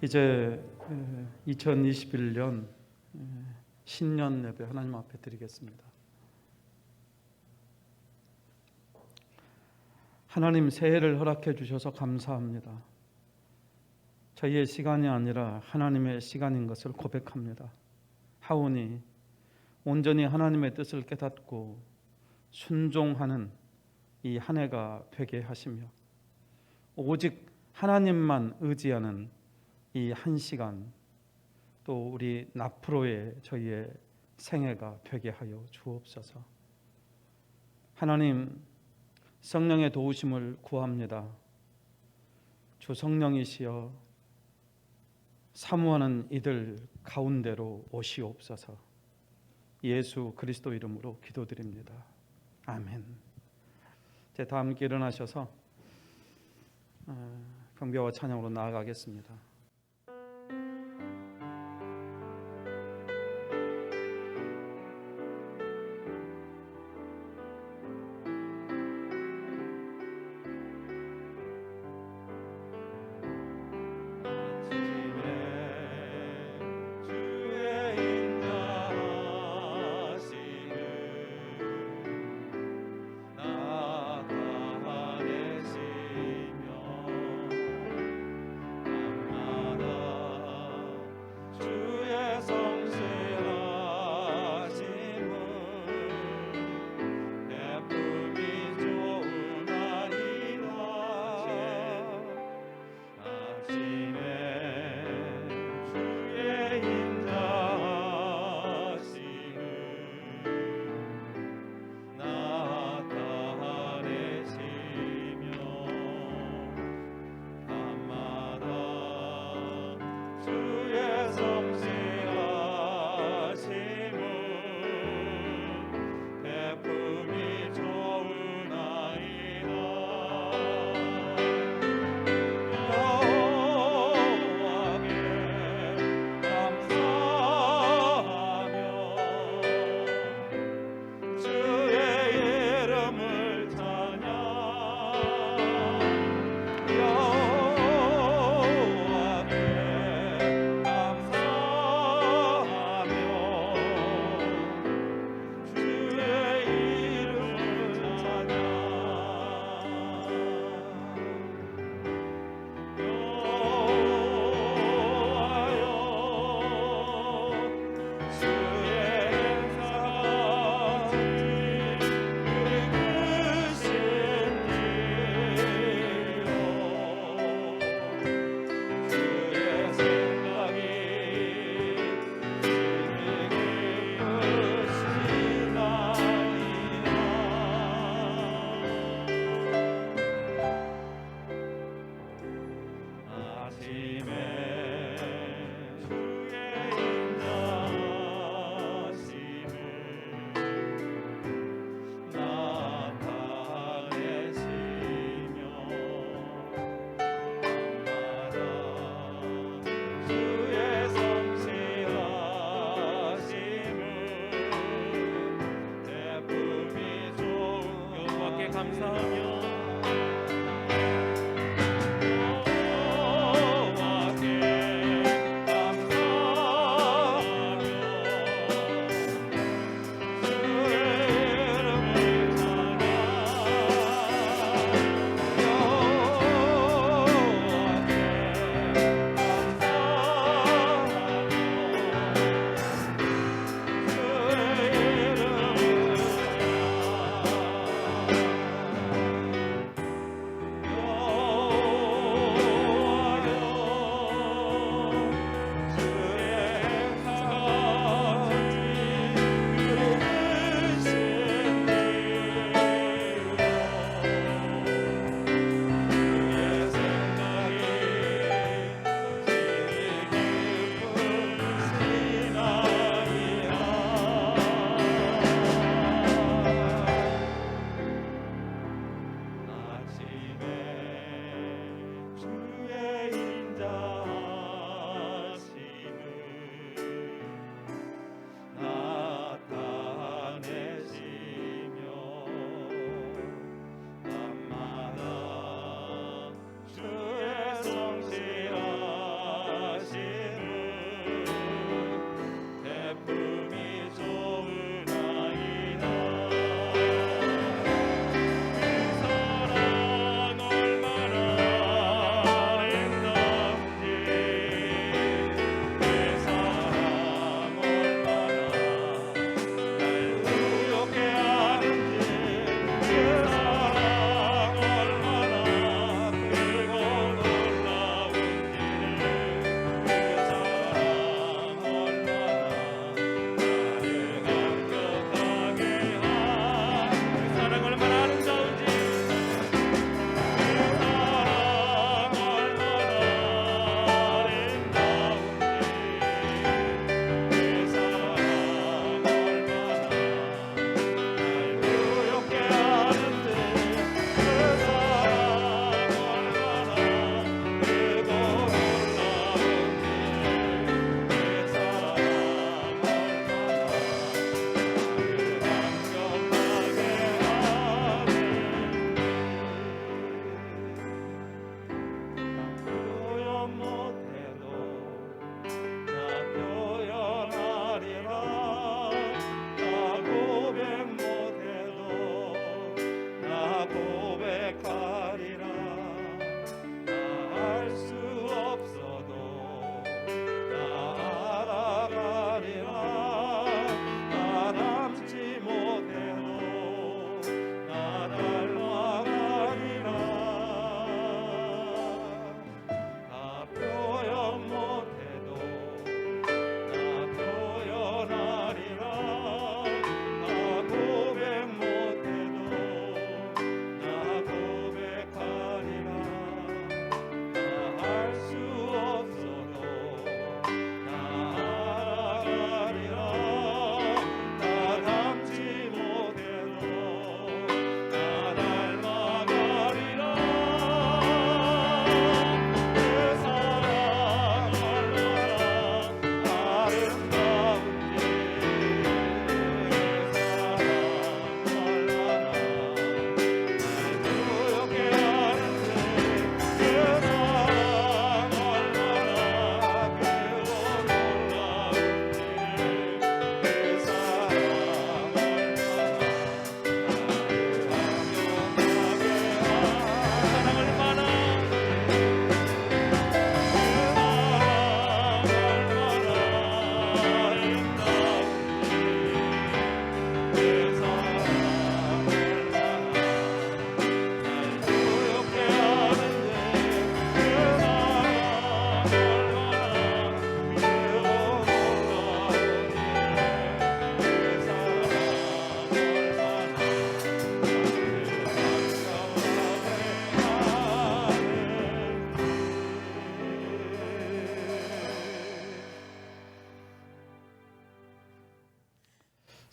이제 2021년 신년 예배 하나님 앞에 드리겠습니다. 하나님, 새해를 허락해 주셔서 감사합니다. 저희의 시간이 아니라 하나님의 시간인 것을 고백합니다. 하오니 온전히 하나님의 뜻을 깨닫고 순종하는 이 한 해가 되게 하시며 오직 하나님만 의지하는 이 한 시간, 또 우리 앞으로의 저희의 생애가 되게 하여 주옵소서. 하나님, 성령의 도우심을 구합니다. 주 성령이시여 사모하는 이들 가운데로 오시옵소서. 예수 그리스도 이름으로 기도드립니다. 아멘. 이제 다 함께 일어나셔서 경배와 찬양으로 나아가겠습니다. 감사하며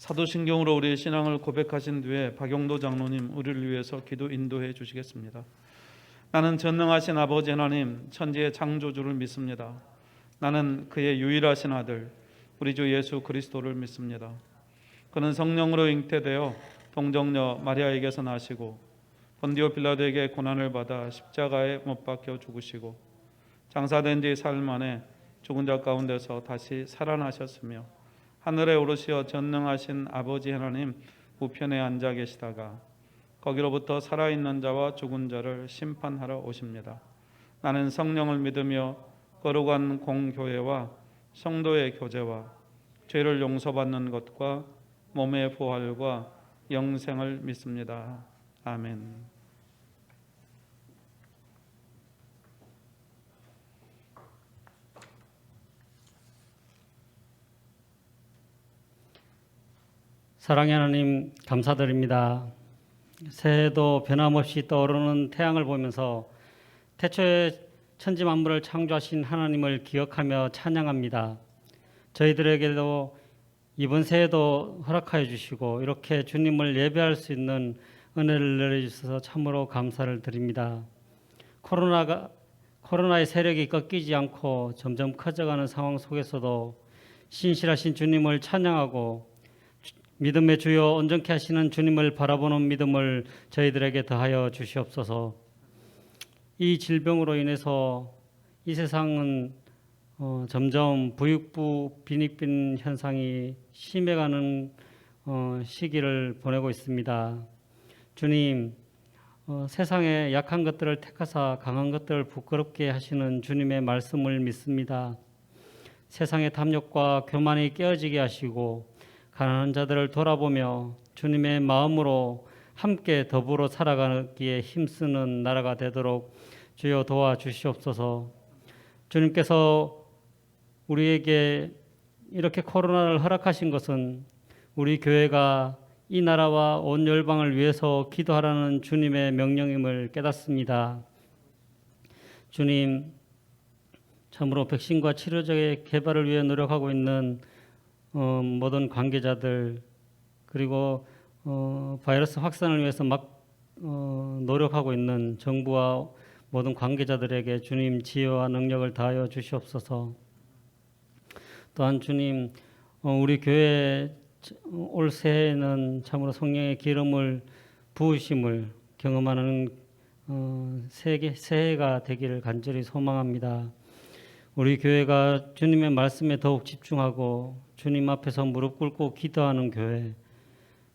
사도신경으로 우리의 신앙을 고백하신 뒤에 박용도 장로님 우리를 위해서 기도 인도해 주시겠습니다. 나는 전능하신 아버지 하나님 천지의 창조주를 믿습니다. 나는 그의 유일하신 아들 우리 주 예수 그리스도를 믿습니다. 그는 성령으로 잉태되어 동정녀 마리아에게서 나시고 본디오 빌라도에게 고난을 받아 십자가에 못 박혀 죽으시고 장사된 지 사흘 만에 죽은 자 가운데서 다시 살아나셨으며 하늘에 오르시어 전능하신 아버지 하나님 우편에 앉아 계시다가 거기로부터 살아있는 자와 죽은 자를 심판하러 오십니다. 나는 성령을 믿으며 거룩한 공교회와 성도의 교제와 죄를 용서받는 것과 몸의 부활과 영생을 믿습니다. 아멘. 사랑의 하나님 감사드립니다. 새해도 변함없이 떠오르는 태양을 보면서 태초에 천지 만물을 창조하신 하나님을 기억하며 찬양합니다. 저희들에게도 이번 새해도 허락하여 주시고 이렇게 주님을 예배할 수 있는 은혜를 내려주셔서 참으로 감사를 드립니다. 코로나의 세력이 꺾이지 않고 점점 커져가는 상황 속에서도 신실하신 주님을 찬양하고 믿음의 주여 온전케 하시는 주님을 바라보는 믿음을 저희들에게 더하여 주시옵소서. 이 질병으로 인해서 이 세상은 점점 부익부 빈익빈 현상이 심해가는 시기를 보내고 있습니다. 주님, 세상에 약한 것들을 택하사 강한 것들을 부끄럽게 하시는 주님의 말씀을 믿습니다. 세상의 탐욕과 교만이 깨어지게 하시고 가난한 자들을 돌아보며 주님의 마음으로 함께 더불어 살아가기에 힘쓰는 나라가 되도록 주여 도와주시옵소서. 주님께서 우리에게 이렇게 코로나를 허락하신 것은 우리 교회가 이 나라와 온 열방을 위해서 기도하라는 주님의 명령임을 깨닫습니다. 주님, 참으로 백신과 치료제의 개발을 위해 노력하고 있는 모든 관계자들 그리고 바이러스 확산을 위해서 노력하고 있는 정부와 모든 관계자들에게 주님 지혜와 능력을 다하여 주시옵소서. 또한 주님, 우리 교회 올 새해에는 참으로 성령의 기름을 부으심을 경험하는 새해가 되기를 간절히 소망합니다. 우리 교회가 주님의 말씀에 더욱 집중하고 주님 앞에서 무릎 꿇고 기도하는 교회,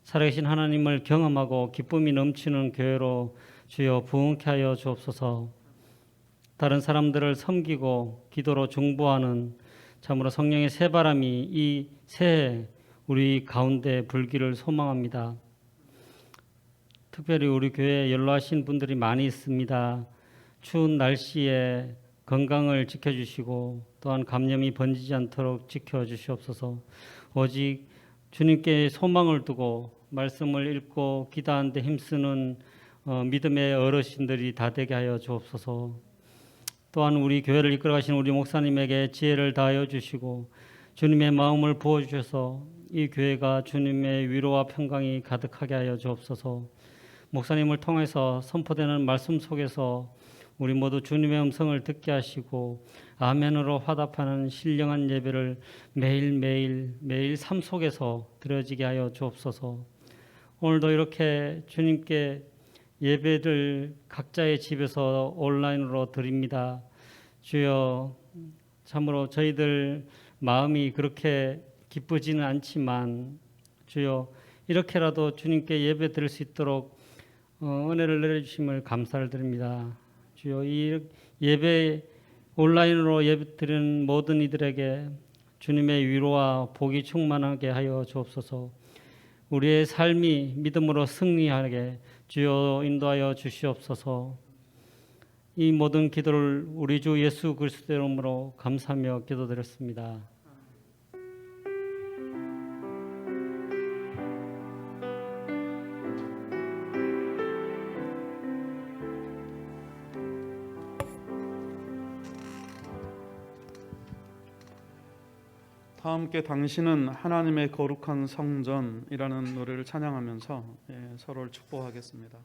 살아계신 하나님을 경험하고 기쁨이 넘치는 교회로 주여 부흥케 하여 주옵소서. 다른 사람들을 섬기고 기도로 중보하는 참으로 성령의 새바람이 이 새해 우리 가운데 불기를 소망합니다. 특별히 우리 교회에 연로하신 분들이 많이 있습니다. 추운 날씨에 건강을 지켜주시고 또한 감염이 번지지 않도록 지켜주시옵소서. 오직 주님께 소망을 두고 말씀을 읽고 기도하는 데 힘쓰는 믿음의 어르신들이 다 되게 하여 주옵소서. 또한 우리 교회를 이끌어가신 우리 목사님에게 지혜를 다하여 주시고 주님의 마음을 부어주셔서 이 교회가 주님의 위로와 평강이 가득하게 하여 주옵소서. 목사님을 통해서 선포되는 말씀 속에서 우리 모두 주님의 음성을 듣게 하시고 아멘으로 화답하는 신령한 예배를 매일 삶 속에서 드려지게 하여 주옵소서. 오늘도 이렇게 주님께 예배를 각자의 집에서 온라인으로 드립니다. 주여, 참으로 저희들 마음이 그렇게 기쁘지는 않지만 주여 이렇게라도 주님께 예배 드릴 수 있도록 은혜를 내려주심을 감사를 드립니다. 주여, 이 예배 온라인으로 예배 드리는 모든 이들에게 주님의 위로와 복이 충만하게 하여 주옵소서. 우리의 삶이 믿음으로 승리하게 주여 인도하여 주시옵소서. 이 모든 기도를 우리 주 예수 그리스도의 이름으로 감사하며 기도드렸습니다. 다 함께 당신은 하나님의 거룩한 성전이라는 노래를 찬양하면서 서로를 축복하겠습니다.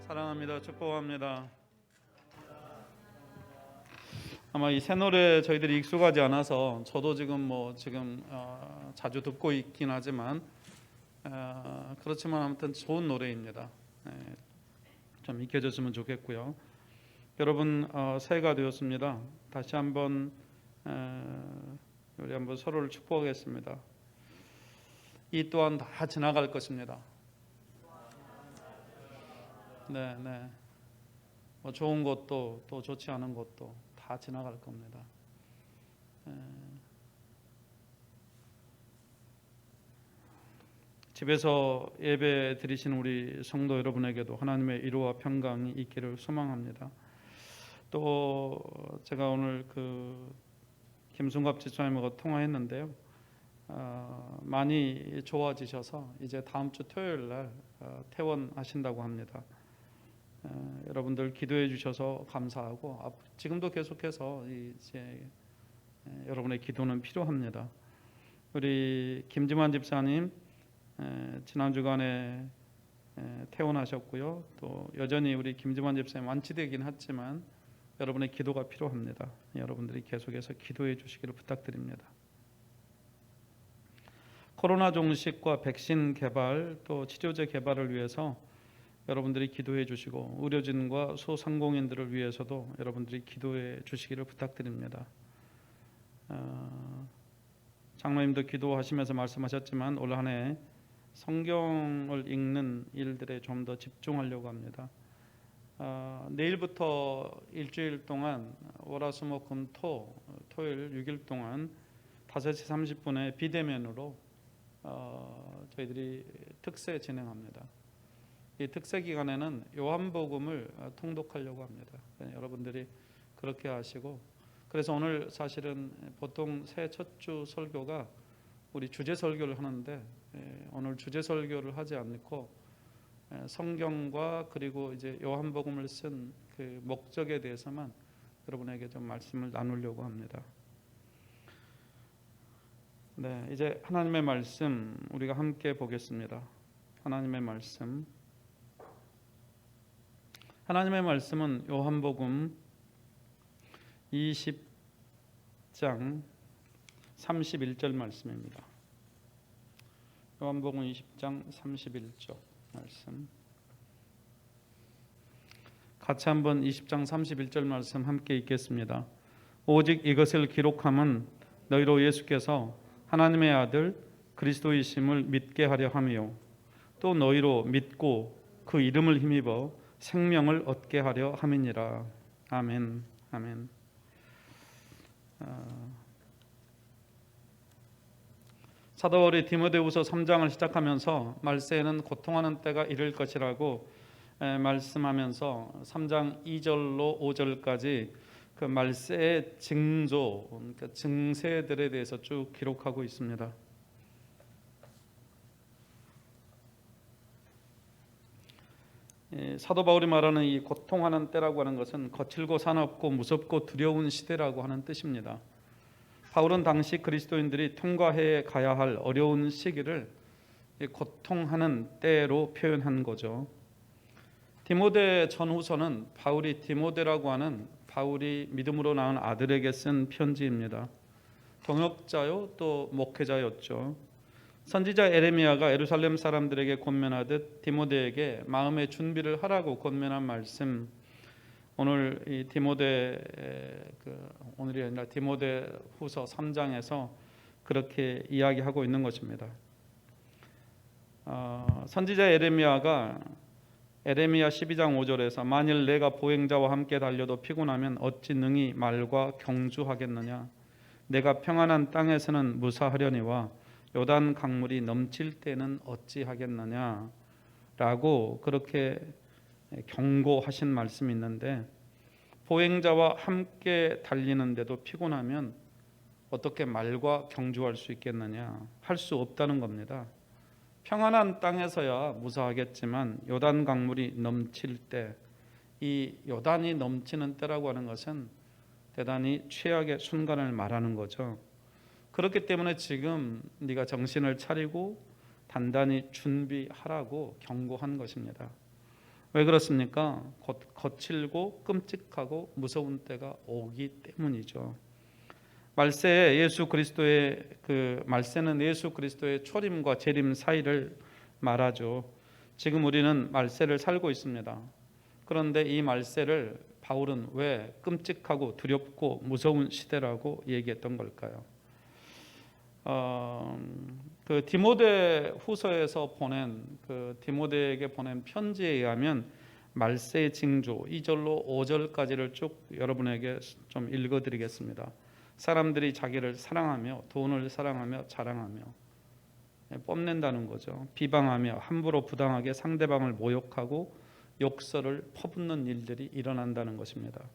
사랑합니다. 축복합니다. 아마 이 새 노래 저희들이 익숙하지 않아서 저도 지금 자주 듣고 있긴 하지만 그렇지만 아무튼 좋은 노래입니다. 좀 익혀졌으면 좋겠고요. 여러분 새해가 되었습니다. 다시 한번 우리 한번 서로를 축복하겠습니다. 이 또한 다 지나갈 것입니다. 네. 뭐 좋은 것도 또 좋지 않은 것도 다 지나갈 겁니다. 집에서 예배 드리신 우리 성도 여러분에게도 하나님의 위로와 평강이 있기를 소망합니다. 또 제가 오늘 김순갑 지사님하고 통화했는데요. 많이 좋아지셔서 이제 다음 주 토요일 날 퇴원하신다고 합니다. 여러분들 기도해 주셔서 감사하고 지금도 계속해서 이제 여러분의 기도는 필요합니다. 우리 김지만 집사님 지난 주간에 퇴원하셨고요. 또 여전히 우리 김지만 집사님 완치되긴 했지만 여러분의 기도가 필요합니다. 여러분들이 계속해서 기도해 주시기를 부탁드립니다. 코로나 종식과 백신 개발 또 치료제 개발을 위해서 여러분들이 기도해 주시고 의료진과 소상공인들을 위해서도 여러분들이 기도해 주시기를 부탁드립니다. 장로님도 기도하시면서 말씀하셨지만 올 한 해 성경을 읽는 일들에 좀 더 집중하려고 합니다. 내일부터 일주일 동안 월화수목금토 토요일 6일 동안 5시 30분에 비대면으로 저희들이 특세 진행합니다. 이 특세 기간에는 요한복음을 통독하려고 합니다. 여러분들이 그렇게 하시고 그래서 오늘 사실은 보통 새해 첫 주 설교가 우리 주제 설교를 하는데 오늘 주제 설교를 하지 않고 성경과 그리고 이제 요한복음을 쓴 그 목적에 대해서만 여러분에게 좀 말씀을 나누려고 합니다. 네, 이제 하나님의 말씀 우리가 함께 보겠습니다. 하나님의 말씀은 요한복음 20장 31절 말씀입니다. 요한복음 20장 31절 말씀. 같이 한번 20장 31절 말씀 함께 읽겠습니다. 오직 이것을 기록함은 너희로 예수께서 하나님의 아들 그리스도이심을 믿게 하려 함이요 또 너희로 믿고 그 이름을 힘입어 생명을 얻게 하려 함이니라. 아멘. 사도 바울이 디모데후서 3장을 시작하면서 말세에는 고통하는 때가 이를 것이라고 말씀하면서 3장 2절로 5절까지 그 말세의 징조, 그러니까 증세들에 대해서 쭉 기록하고 있습니다. 사도 바울이 말하는 이 고통하는 때라고 하는 것은 거칠고 사납고 무섭고 두려운 시대라고 하는 뜻입니다. 바울은 당시 그리스도인들이 통과해 가야 할 어려운 시기를 고통하는 때로 표현한 거죠. 디모데 전후서는 바울이 디모데라고 하는 바울이 믿음으로 낳은 아들에게 쓴 편지입니다. 동역자요 또 목회자였죠. 선지자 에레미야가 예루살렘 사람들에게 권면하듯 디모데에게 마음의 준비를 하라고 권면한 말씀, 오늘 이 오늘이 아니라 디모데후서 3장에서 그렇게 이야기하고 있는 것입니다. 선지자 에레미야가 에레미야 12장 5절에서 만일 내가 보행자와 함께 달려도 피곤하면 어찌 능히 말과 경주하겠느냐, 내가 평안한 땅에서는 무사하려니와 요단 강물이 넘칠 때는 어찌하겠느냐 라고 그렇게 경고하신 말씀이 있는데, 보행자와 함께 달리는데도 피곤하면 어떻게 말과 경주할 수 있겠느냐, 할 수 없다는 겁니다. 평안한 땅에서야 무사하겠지만 요단 강물이 넘칠 때, 이 요단이 넘치는 때라고 하는 것은 대단히 최악의 순간을 말하는 거죠. 그렇기 때문에 지금 네가 정신을 차리고 단단히 준비하라고 경고한 것입니다. 왜 그렇습니까? 거칠고 끔찍하고 무서운 때가 오기 때문이죠. 말세에 예수 그리스도의 말세는 예수 그리스도의 초림과 재림 사이를 말하죠. 지금 우리는 말세를 살고 있습니다. 그런데 이 말세를 바울은 왜 끔찍하고 두렵고 무서운 시대라고 얘기했던 걸까요? 디모데 후서에서 보낸 디모데에게 보낸 편지에 의하면 말세의 징조 2절로 5절까지를 쭉 여러분에게 좀 읽어드리겠습니다. 사람들이 자기를 사랑하며 돈을 사랑하며 자랑하며, 뽐낸다는 거죠. 비방하며 함부로 부당하게 상대방을 모욕하고 욕설을 퍼붓는 일들이 일어난다는 것입니다.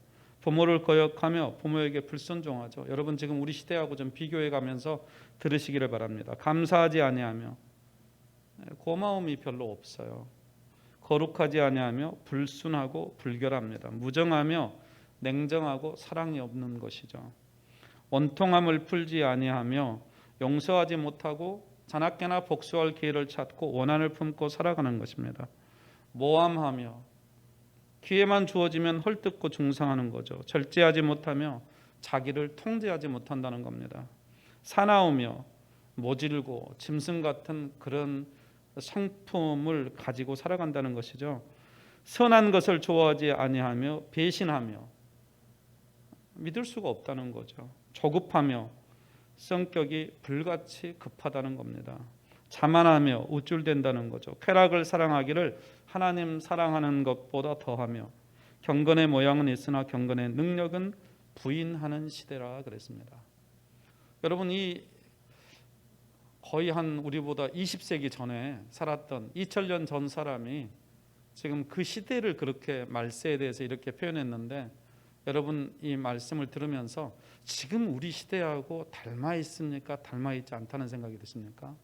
부모를 거역하며 부모에게 불순종하죠. 여러분 지금 우리 시대하고 좀 비교해 가면서 들으시기를 바랍니다. 감사하지 아니하며, 고마움이 별로 없어요. 거룩하지 아니하며 불순하고 불결합니다. 무정하며 냉정하고 사랑이 없는 것이죠. 원통함을 풀지 아니하며 용서하지 못하고 자나깨나 복수할 기회를 찾고 원한을 품고 살아가는 것입니다. 모함하며, 기회만 주어지면 헐뜯고 중상하는 거죠. 절제하지 못하며 자기를 통제하지 못한다는 겁니다. 사나우며 모질고 짐승 같은 그런 성품을 가지고 살아간다는 것이죠. 선한 것을 좋아하지 아니하며 배신하며, 믿을 수가 없다는 거죠. 조급하며 성격이 불같이 급하다는 겁니다. 자만하며 우쭐댄다는 거죠. 쾌락을 사랑하기를 하나님 사랑하는 것보다 더하며, 경건의 모양은 있으나 경건의 능력은 부인하는 시대라 그랬습니다. 여러분, 이 거의 한 우리보다 20세기 전에 살았던 2000년 전 사람이 지금 그 시대를 그렇게 말세에 대해서 이렇게 표현했는데, 여러분 이 말씀을 들으면서 지금 우리 시대하고 닮아 있습니까? 닮아 있지 않다는 생각이 드십니까?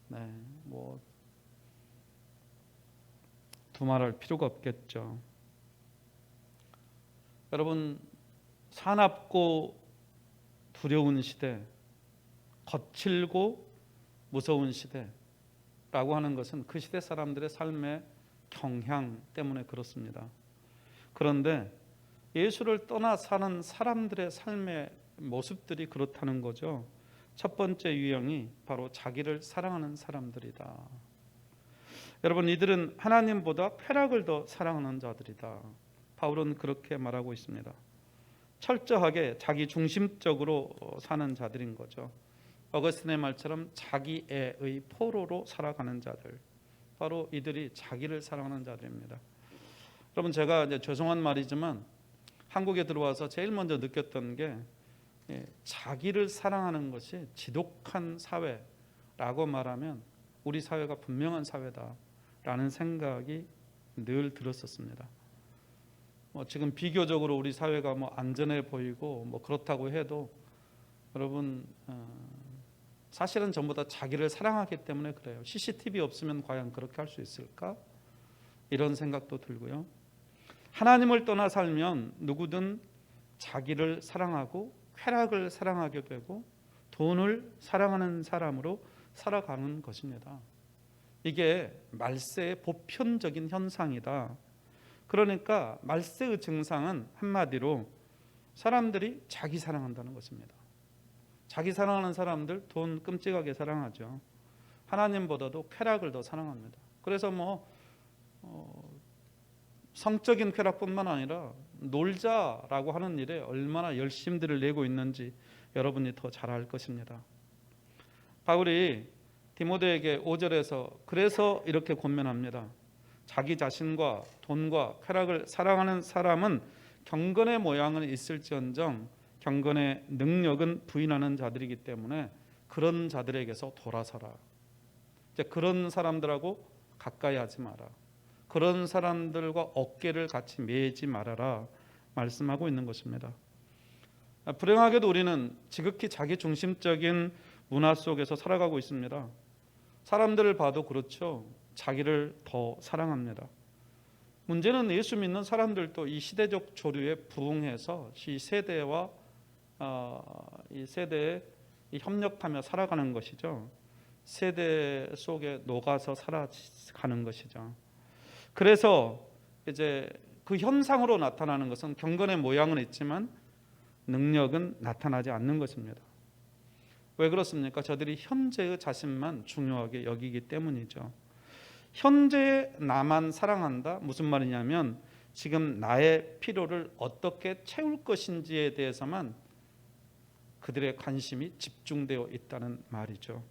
네, 뭐 두말할 필요가 없겠죠. 여러분, 사납고 두려운 시대, 거칠고 무서운 시대라고 하는 것은 그 시대 사람들의 삶의 경향 때문에 그렇습니다. 그런데 예수를 떠나 사는 사람들의 삶의 모습들이 그렇다는 거죠. 첫 번째 유형이 바로 자기를 사랑하는 사람들이다. 여러분, 이들은 하나님보다 쾌락을 더 사랑하는 자들이다. 바울은 그렇게 말하고 있습니다. 철저하게 자기 중심적으로 사는 자들인 거죠. 어거스틴의 말처럼 자기애의 포로로 살아가는 자들, 바로 이들이 자기를 사랑하는 자들입니다. 여러분, 제가 이제 죄송한 말이지만 한국에 들어와서 제일 먼저 느꼈던 게 자기를 사랑하는 것이 지독한 사회라고 말하면 우리 사회가 분명한 사회다라는 생각이 늘 들었었습니다. 지금 비교적으로 우리 사회가 안전해 보이고 그렇다고 해도 여러분, 사실은 전부 다 자기를 사랑하기 때문에 그래요. CCTV 없으면 과연 그렇게 할 수 있을까? 이런 생각도 들고요. 하나님을 떠나 살면 누구든 자기를 사랑하고 쾌락을 사랑하게 되고 돈을 사랑하는 사람으로 살아가는 것입니다. 이게 말세의 보편적인 현상이다. 그러니까 말세의 증상은 한마디로 사람들이 자기 사랑한다는 것입니다. 자기 사랑하는 사람들 돈 끔찍하게 사랑하죠. 하나님보다도 쾌락을 더 사랑합니다. 그래서 성적인 쾌락뿐만 아니라 놀자라고 하는 일에 얼마나 열심들을 내고 있는지 여러분이 더 잘 알 것입니다. 바울이 디모데에게 5절에서 그래서 이렇게 권면합니다. 자기 자신과 돈과 쾌락을 사랑하는 사람은 경건의 모양은 있을지언정 경건의 능력은 부인하는 자들이기 때문에 그런 자들에게서 돌아서라. 이제 그런 사람들하고 가까이 하지 마라. 그런 사람들과 어깨를 같이 매지 말아라 말씀하고 있는 것입니다. 불행하게도 우리는 지극히 자기중심적인 문화 속에서 살아가고 있습니다. 사람들을 봐도 그렇죠. 자기를 더 사랑합니다. 문제는 예수 믿는 사람들도 이 시대적 조류에 부응해서 이 세대와 이 세대에 협력하며 살아가는 것이죠. 세대 속에 녹아서 살아가는 것이죠. 그래서 이제 그 현상으로 나타나는 것은 경건의 모양은 있지만 능력은 나타나지 않는 것입니다. 왜 그렇습니까? 저들이 현재의 자신만 중요하게 여기기 때문이죠. 현재의 나만 사랑한다? 무슨 말이냐면 지금 나의 필요를 어떻게 채울 것인지에 대해서만 그들의 관심이 집중되어 있다는 말이죠.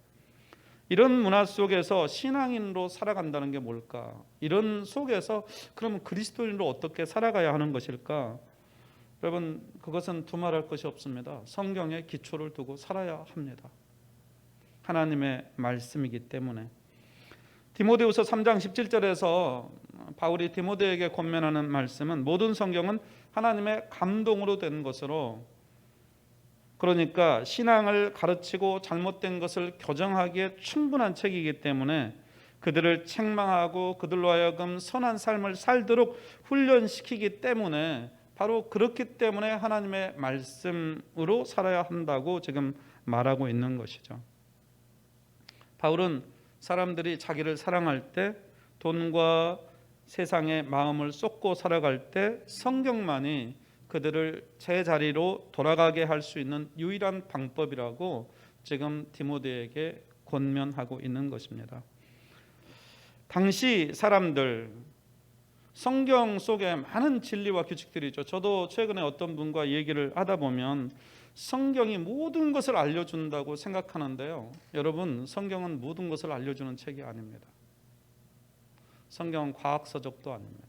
이런 문화 속에서 신앙인으로 살아간다는 게 뭘까? 이런 속에서 그러면 그리스도인으로 어떻게 살아가야 하는 것일까? 여러분, 그것은 두말할 것이 없습니다. 성경에 기초를 두고 살아야 합니다. 하나님의 말씀이기 때문에. 디모데후서 3장 17절에서 바울이 디모데에게 권면하는 말씀은 모든 성경은 하나님의 감동으로 된 것으로, 그러니까 신앙을 가르치고 잘못된 것을 교정하기에 충분한 책이기 때문에 그들을 책망하고 그들로 하여금 선한 삶을 살도록 훈련시키기 때문에, 바로 그렇기 때문에 하나님의 말씀으로 살아야 한다고 지금 말하고 있는 것이죠. 바울은 사람들이 자기를 사랑할 때, 돈과 세상의 마음을 쏟고 살아갈 때 성경만이 그들을 제자리로 돌아가게 할 수 있는 유일한 방법이라고 지금 디모데에게 권면하고 있는 것입니다. 당시 사람들, 성경 속에 많은 진리와 규칙들이 있죠. 저도 최근에 어떤 분과 얘기를 하다 보면 성경이 모든 것을 알려준다고 생각하는데요. 여러분, 성경은 모든 것을 알려주는 책이 아닙니다. 성경은 과학서적도 아닙니다.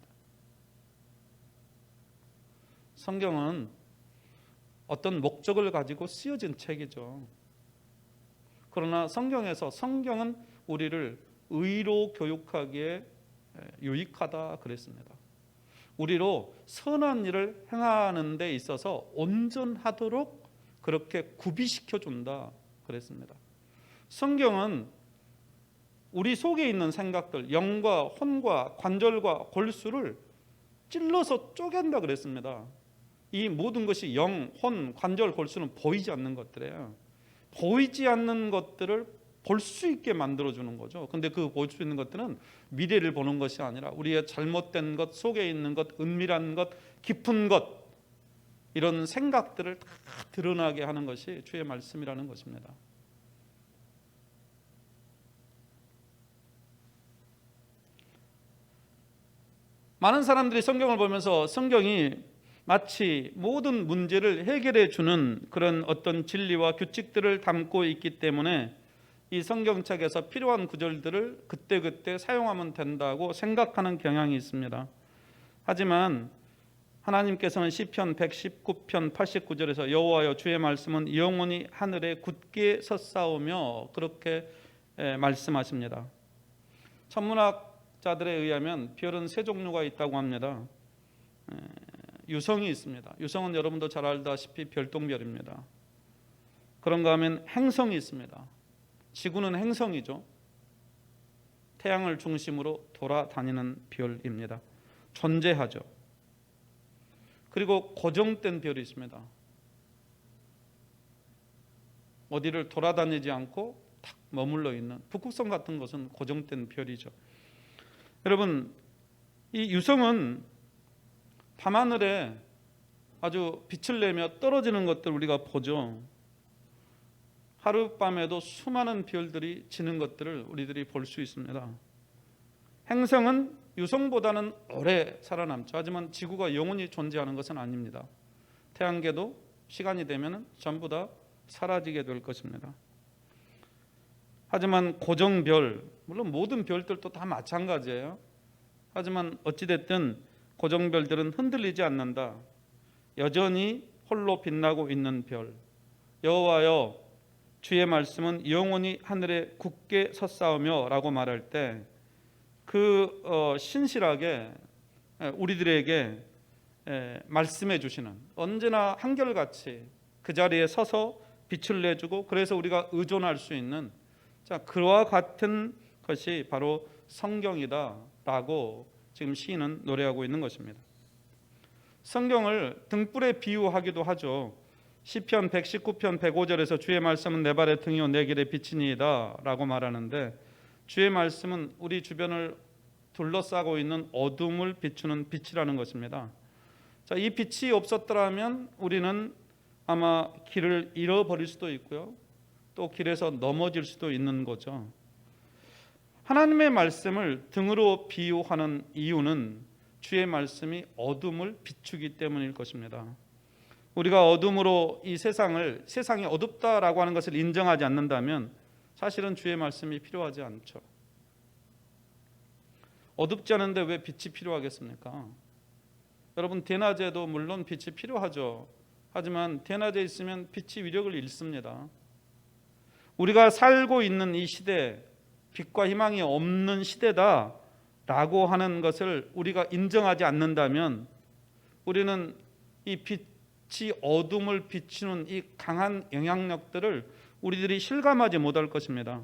성경은 어떤 목적을 가지고 쓰여진 책이죠. 그러나 성경은 우리를 의로 교육하기에 유익하다 그랬습니다. 우리로 선한 일을 행하는 데 있어서 온전하도록 그렇게 구비시켜 준다 그랬습니다. 성경은 우리 속에 있는 생각들, 영과 혼과 관절과 골수를 찔러서 쪼갠다 그랬습니다. 이 모든 것이 영, 혼, 관절, 골수는 보이지 않는 것들이에요. 보이지 않는 것들을 볼 수 있게 만들어주는 거죠. 근데 그 볼 수 있는 것들은 미래를 보는 것이 아니라 우리의 잘못된 것, 속에 있는 것, 은밀한 것, 깊은 것, 이런 생각들을 다 드러나게 하는 것이 주의 말씀이라는 것입니다. 많은 사람들이 성경을 보면서 성경이 마치 모든 문제를 해결해 주는 그런 어떤 진리와 규칙들을 담고 있기 때문에 이 성경책에서 필요한 구절들을 그때그때 사용하면 된다고 생각하는 경향이 있습니다. 하지만 하나님께서는 시편 119편 89절에서 여호와여 주의 말씀은 영원히 하늘에 굳게 섰사오며 그렇게 말씀하십니다. 천문학자들에 의하면 별은 세 종류가 있다고 합니다. 유성이 있습니다. 유성은 여러분도 잘 알다시피 별똥별입니다. 그런가 하면 행성이 있습니다. 지구는 행성이죠. 태양을 중심으로 돌아다니는 별입니다. 존재하죠. 그리고 고정된 별이 있습니다. 어디를 돌아다니지 않고 탁 머물러 있는, 북극성 같은 것은 고정된 별이죠. 여러분, 이 유성은 밤하늘에 아주 빛을 내며 떨어지는 것들 우리가 보죠. 하룻밤에도 수많은 별들이 지는 것들을 우리들이 볼 수 있습니다. 행성은 유성보다는 오래 살아남죠. 하지만 지구가 영원히 존재하는 것은 아닙니다. 태양계도 시간이 되면 전부 다 사라지게 될 것입니다. 하지만 고정별, 물론 모든 별들도 다 마찬가지예요. 하지만 어찌됐든 고정별들은 흔들리지 않는다. 여전히 홀로 빛나고 있는 별. 여호와여, 주의 말씀은 영원히 하늘에 굳게 섰사오며 라고 말할 때 그 신실하게 우리들에게 말씀해 주시는, 언제나 한결같이 그 자리에 서서 빛을 내주고 그래서 우리가 의존할 수 있는, 자, 그와 같은 것이 바로 성경이다라고 지금 시인은 노래하고 있는 것입니다. 성경을 등불에 비유하기도 하죠. 시편 119편 105절에서 주의 말씀은 내 발의 등이요 내 길의 빛이니이다 라고 말하는데, 주의 말씀은 우리 주변을 둘러싸고 있는 어둠을 비추는 빛이라는 것입니다. 자, 이 빛이 없었더라면 우리는 아마 길을 잃어버릴 수도 있고요, 또 길에서 넘어질 수도 있는 거죠. 하나님의 말씀을 등으로 비유하는 이유는 주의 말씀이 어둠을 비추기 때문일 것입니다. 우리가 어둠으로 이 세상이 어둡다라고 하는 것을 인정하지 않는다면 사실은 주의 말씀이 필요하지 않죠. 어둡지 않은데 왜 빛이 필요하겠습니까? 여러분, 대낮에도 물론 빛이 필요하죠. 하지만 대낮에 있으면 빛이 위력을 잃습니다. 우리가 살고 있는 이 시대, 빛과 희망이 없는 시대다라고 하는 것을 우리가 인정하지 않는다면 우리는 이 빛이 어둠을 비추는 이 강한 영향력들을 우리들이 실감하지 못할 것입니다.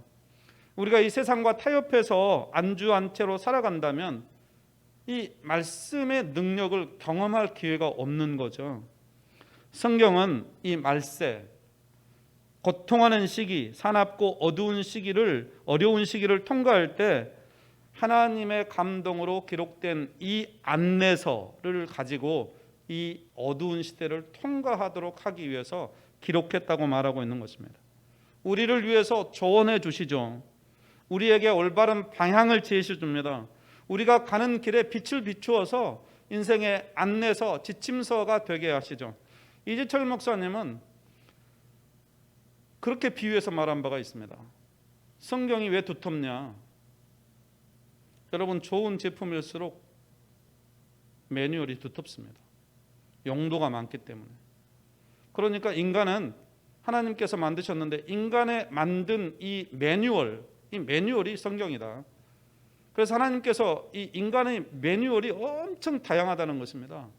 우리가 이 세상과 타협해서 안주한 채로 살아간다면 이 말씀의 능력을 경험할 기회가 없는 거죠. 성경은 이 말세, 고통하는 시기, 사납고 어려운 시기를 통과할 때 하나님의 감동으로 기록된 이 안내서를 가지고 이 어두운 시대를 통과하도록 하기 위해서 기록했다고 말하고 있는 것입니다. 우리를 위해서 조언해 주시죠. 우리에게 올바른 방향을 제시해 줍니다. 우리가 가는 길에 빛을 비추어서 인생의 안내서, 지침서가 되게 하시죠. 이재철 목사님은 그렇게 비유해서 말한 바가 있습니다. 성경이 왜 두텁냐? 여러분, 좋은 제품일수록 매뉴얼이 두텁습니다. 용도가 많기 때문에. 그러니까 인간은 하나님께서 만드셨는데 인간의 만든 이 매뉴얼이 성경이다. 그래서 하나님께서 이 인간의 매뉴얼이 엄청 다양하다는 것입니다.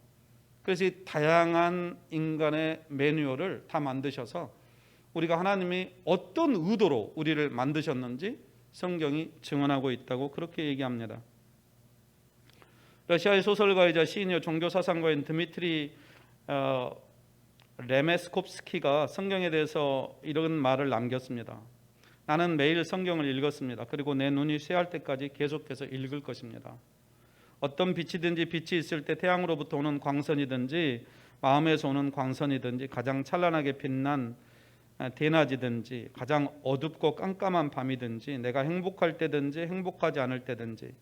그래서 이 다양한 인간의 매뉴얼을 다 만드셔서 우리가 하나님이 어떤 의도로 우리를 만드셨는지 성경이 증언하고 있다고 그렇게 얘기합니다. 러시아의 소설가이자 시인이요 종교사상가인 드미트리 레메스콥스키가 성경에 대해서 이런 말을 남겼습니다. 나는 매일 성경을 읽었습니다. 그리고 내 눈이 쇠할 때까지 계속해서 읽을 것입니다. 어떤 빛이든지, 빛이 있을 때 태양으로부터 오는 광선이든지 마음에서 오는 광선이든지 가장 찬란하게 빛난 대낮이든지 가장 어둡고 깜깜한 밤이든지 내가 행복할 때든지 행복하지 않을 때든지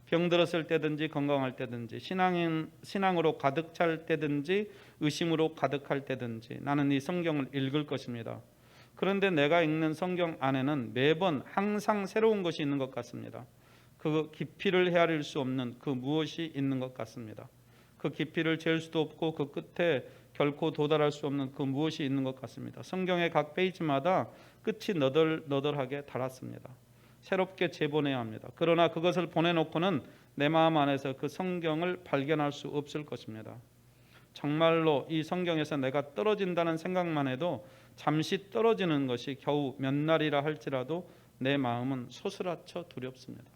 병들었을 때든지 건강할 때든지 신앙으로 가득 찰 때든지 의심으로 가득할 때든지 나는 이 성경을 읽을 것입니다. 그런데 내가 읽는 성경 안에는 매번 항상 새로운 것이 있는 것 같습니다. 그 깊이를 헤아릴 수 없는 그 무엇이 있는 것 같습니다. 그 깊이를 잴 수도 없고 그 끝에 결코 도달할 수 없는 그 무엇이 있는 것 같습니다. 성경의 각 페이지마다 끝이 너덜너덜하게 달았습니다. 새롭게 재보내야 합니다. 그러나 그것을 보내놓고는 내 마음 안에서 그 성경을 발견할 수 없을 것입니다. 정말로 이 성경에서 내가 떨어진다는 생각만 해도 잠시 떨어지는 것이 겨우 몇 날이라 할지라도 내 마음은 소스라쳐 두렵습니다.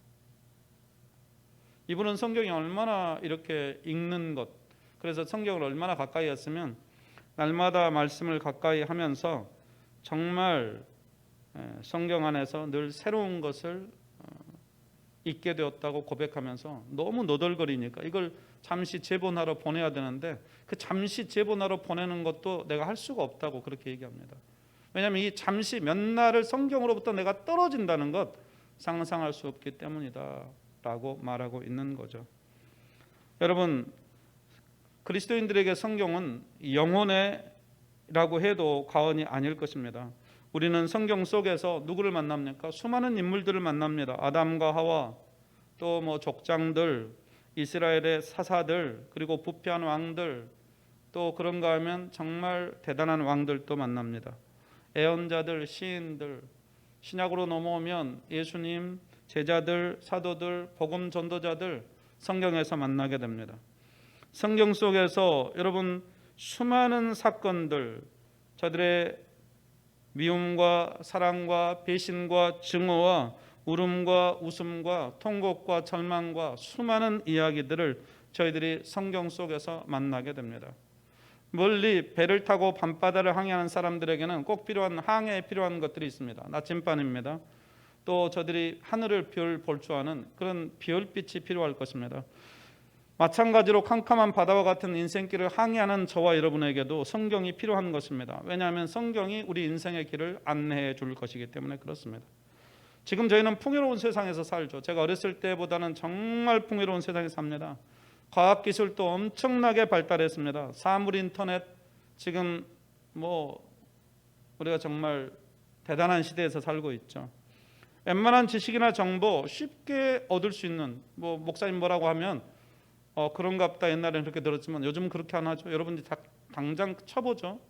이분은 성경이 얼마나 이렇게 읽는 것, 그래서 성경을 얼마나 가까이 했으면 날마다 말씀을 가까이 하면서 정말 성경 안에서 늘 새로운 것을 잊게 되었다고 고백하면서 너무 너덜거리니까 이걸 잠시 제본하러 보내야 되는데 그 잠시 제본하러 보내는 것도 내가 할 수가 없다고 그렇게 얘기합니다. 왜냐하면 이 잠시 몇 날을 성경으로부터 내가 떨어진다는 것 상상할 수 없기 때문이다 라고 말하고 있는 거죠. 여러분, 그리스도인들에게 성경은 영혼이라고 해도 과언이 아닐 것입니다. 우리는 성경 속에서 누구를 만납니까? 수많은 인물들을 만납니다. 아담과 하와, 또 뭐 족장들, 이스라엘의 사사들, 그리고 부패한 왕들, 또 그런가 하면 정말 대단한 왕들도 만납니다. 예언자들, 시인들, 신약으로 넘어오면 예수님, 제자들, 사도들, 복음 전도자들 성경에서 만나게 됩니다. 성경 속에서 여러분 수많은 사건들, 저들의 미움과 사랑과 배신과 증오와 울음과 웃음과 통곡과 절망과 수많은 이야기들을 저희들이 성경 속에서 만나게 됩니다. 멀리 배를 타고 밤바다를 항해하는 사람들에게는 꼭 필요한 항해에 필요한 것들이 있습니다. 나침반입니다. 또 저들이 하늘을 볼 줄 아는 그런 별빛이 필요할 것입니다. 마찬가지로 캄캄한 바다와 같은 인생길을 항해하는 저와 여러분에게도 성경이 필요한 것입니다. 왜냐하면 성경이 우리 인생의 길을 안내해 줄 것이기 때문에 그렇습니다. 지금 저희는 풍요로운 세상에서 살죠. 제가 어렸을 때보다는 정말 풍요로운 세상에서 삽니다. 과학기술도 엄청나게 발달했습니다. 사물 인터넷, 지금 뭐 우리가 정말 대단한 시대에서 살고 있죠. 웬만한 지식이나 정보 쉽게 얻을 수 있는, 뭐 목사님 뭐라고 하면 그런갑다 옛날에는 그렇게 들었지만 요즘 그렇게 안 하죠. 여러분들이 당장 쳐보죠.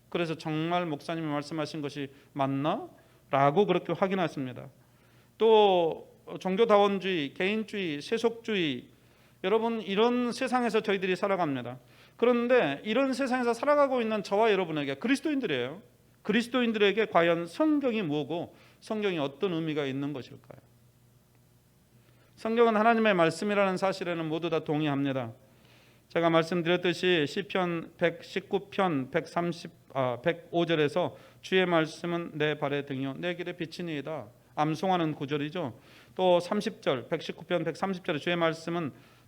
그래서 정말 목사님이 말씀하신 것이 맞나? 라고 그렇게 확인했습니다. 또 종교다원주의, 개인주의, 세속주의, 여러분 이런 세상에서 저희들이 살아갑니다. 그런데 이런 세상에서 살아가고 있는 저와 여러분에게, 그리스도인들이에요. 그리스도인들에게 과연 성경이 뭐고 성경이 어떤 의미가 있는 것일까요? 성경은 하나님의 말씀이라는 사실에는 모두 다 동의합니다. 제가 말씀드렸듯이 시편 119편 105절에서 주의 말씀은 내 발의 등이요 내 길의 빛이니이다. 암송하는 구절이죠. 또 30절 119편 130절에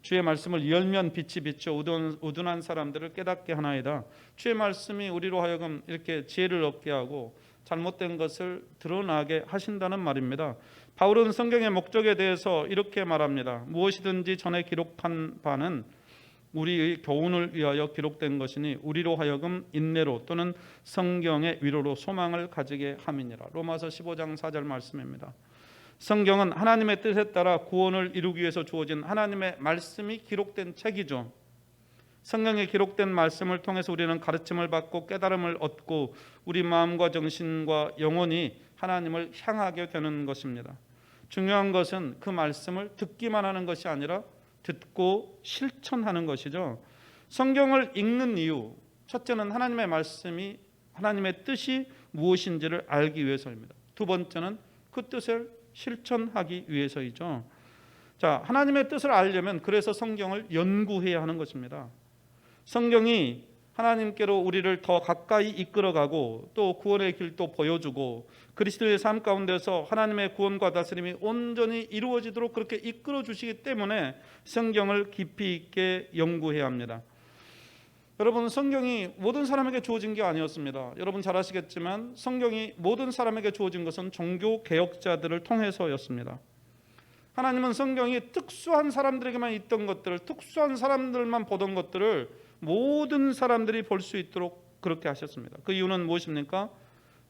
주의 말씀을 열면 빛이 비쳐 우둔한 사람들을 깨닫게 하나이다. 주의 말씀이 우리로 하여금 이렇게 지혜를 얻게 하고 잘못된 것을 드러나게 하신다는 말입니다. 바울은 성경의 목적에 대해서 이렇게 말합니다. 무엇이든지 전에 기록한 바는 우리의 교훈을 위하여 기록된 것이니 우리로 하여금 인내로 또는 성경의 위로로 소망을 가지게 함이니라. 로마서 15장 4절 말씀입니다. 성경은 하나님의 뜻에 따라 구원을 이루기 위해서 주어진 하나님의 말씀이 기록된 책이죠. 성경에 기록된 말씀을 통해서 우리는 가르침을 받고 깨달음을 얻고 우리 마음과 정신과 영혼이 하나님을 향하게 되는 것입니다. 중요한 것은 그 말씀을 듣기만 하는 것이 아니라 듣고 실천하는 것이죠. 성경을 읽는 이유, 첫째는 하나님의 말씀이 하나님의 뜻이 무엇인지를 알기 위해서입니다. 두 번째는 그 뜻을 실천하기 위해서이죠. 자, 하나님의 뜻을 알려면 그래서 성경을 연구해야 하는 것입니다. 성경이 하나님께로 우리를 더 가까이 이끌어가고 또 구원의 길도 보여주고 그리스도의 삶 가운데서 하나님의 구원과 다스림이 온전히 이루어지도록 그렇게 이끌어 주시기 때문에 성경을 깊이 있게 연구해야 합니다. 여러분, 성경이 모든 사람에게 주어진 게 아니었습니다. 여러분 잘 아시겠지만 성경이 모든 사람에게 주어진 것은 종교 개혁자들을 통해서였습니다. 하나님은 성경이 특수한 사람들에게만 있던 것들을, 특수한 사람들만 보던 것들을 모든 사람들이 볼 수 있도록 그렇게 하셨습니다. 그 이유는 무엇입니까?